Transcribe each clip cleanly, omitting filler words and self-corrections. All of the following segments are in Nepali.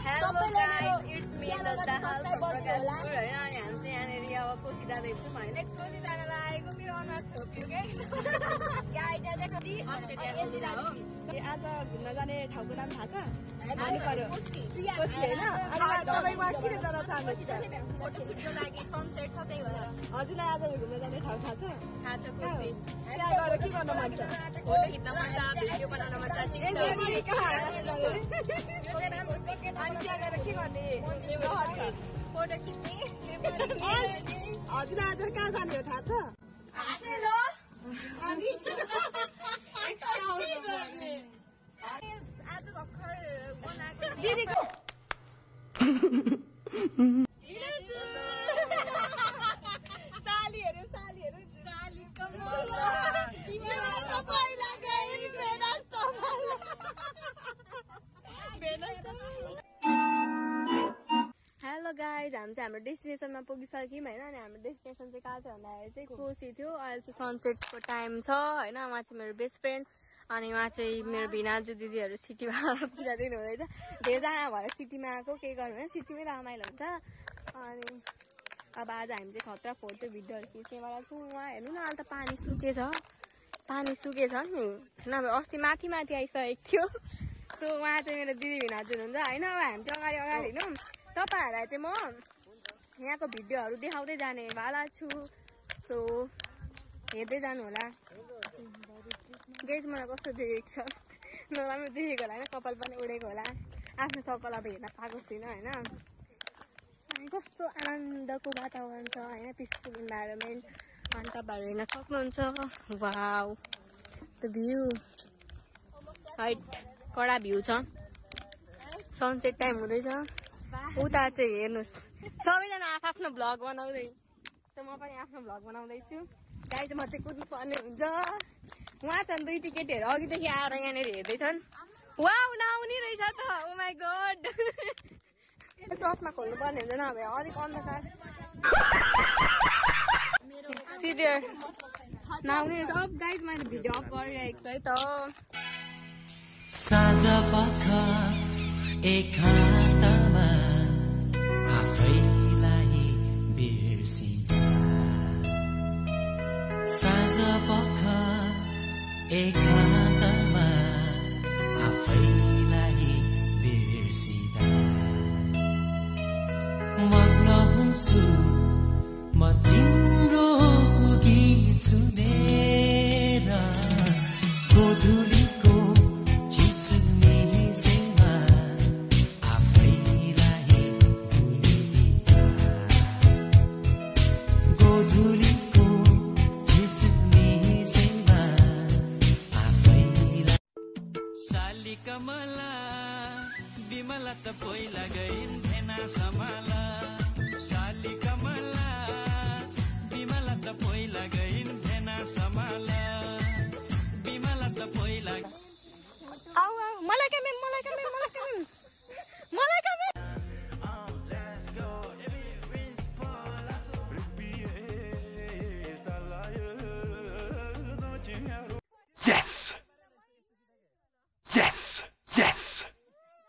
Hello guys, it's me Dada from Prakashpur हैन अनि हामी चाहिँ यहाँनेरि अब कोसी जाँदैछौँ हैन कोसी जान लागेको मेरो अनुहार छोप्यो के आज घुम्न जाने ठाउँको नाम थाहा छ? मानि पर्यो कोसी हैन अनि तपाईं वहाँ किन जान चाहनुहुन्छ? फोटोसुटको लागि सनसेट छ त्यही भएर हजुरलाई आज घुम्न जाने ठाउँ थाहा छ? थाहा छ कोसी त्यहाँ गएर के गर्न मन छ? फोटो खिच्न मन छ भिडियो बनाउन मन छ अनि त्यहाँ गएर के गर्ने? फोटो खिच्ने हजुरलाई आज कहाँ जाने हो थाहा छ? अनि आज भर्खर बनाएको दिदीको सालीहरु हेलो गाइज हामी चाहिँ हाम्रो डेस्टिनेसनमा पुगिसक्यौँ हैन अनि हाम्रो डेस्टिनेसन चाहिँ कहाँ छ भन्दाखेरि चाहिँ कोसी थियो। अहिले चाहिँ सनसेटको टाइम छ हैन। उहाँ चाहिँ मेरो बेस्ट फ्रेन्ड अनि उहाँ चाहिँ मेरो भिनाजु दिदीहरू सिटीमा पूजा दिनु हुँदैछ। धेरैजना भएर सिटीमा आएको के गर्नु होइन सिटीमै रमाइलो हुन्छ। अनि अब आज हामी चाहिँ खतरा फोटो भिडियोहरू खिच्नेवाला छौँ। उहाँ हेर्नु न अहिले त पानी सुकेछ नि नभए अस्ति माथि आइसकेको थियो। सो उहाँ चाहिँ मेरो दिदी भिनाजु हुनुहुन्छ होइन। अब हामी चाहिँ अगाडि हिँडौँ। तपाईहरुलाई चाहिँ म यहाँको भिडियोहरू देखाउँदै जानेवाला छु। सो हेर्दै जानु होला। गाइस मलाई कस्तो देखेको छ नराम्रो देखेको होला होइन कपाल पनि उडेको होला। आफ्नो सकल अब हेर्न पाएको छुइनँ होइन। अनि कस्तो आनन्दको वातावरण छ होइन पिसफुल इन्भाइरोमेन्ट अनि तपाईँहरू हेर्न सक्नुहुन्छ। वाउ द भ्यू हाइट कडा भ्यू छ। सनसेट टाइम हुँदैछ उता चाहिँ हेर्नुहोस् सबैजना आफ्नो भ्लग बनाउँदै। त म पनि आफ्नो भ्लग बनाउँदैछु। गाइस म चाहिँ कुद्नु पर्ने हुन्छ। उहाँ छन् दुई टिकटहरू अघिदेखि आएर यहाँनिर हेर्दैछन्। वाउ नआउने रहेछ त ओ माई गड चस्मा खोल्नु पर्ने हुन्छ नभए अलिक अन्धकार सिधै नआउने रहेछ। अब गाइस मैले भिडियो अफ गरिरहेको छु है त। साँझ पख एकान्तमा आफैलाई बिर्सिँदा साँझ पख एकान्तमा आफैलाई बिर्सिँदा मग्न हुन्छु म तिम्रो गीत सुनेर गोधुलीको चिसुनेमा आफैलाई भुलिदिँदा गोधुलीको चिसुनेमा आफैलाई शाली कमला बिमला त पहिला गइन् भेना समाला शाली कमला बिमला त पहिला गइन् भेना समाला बिमला त पहिला आउ मलाई कमेन्ट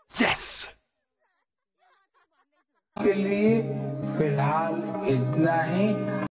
Yes. के लिए फिलहाल इतना ही।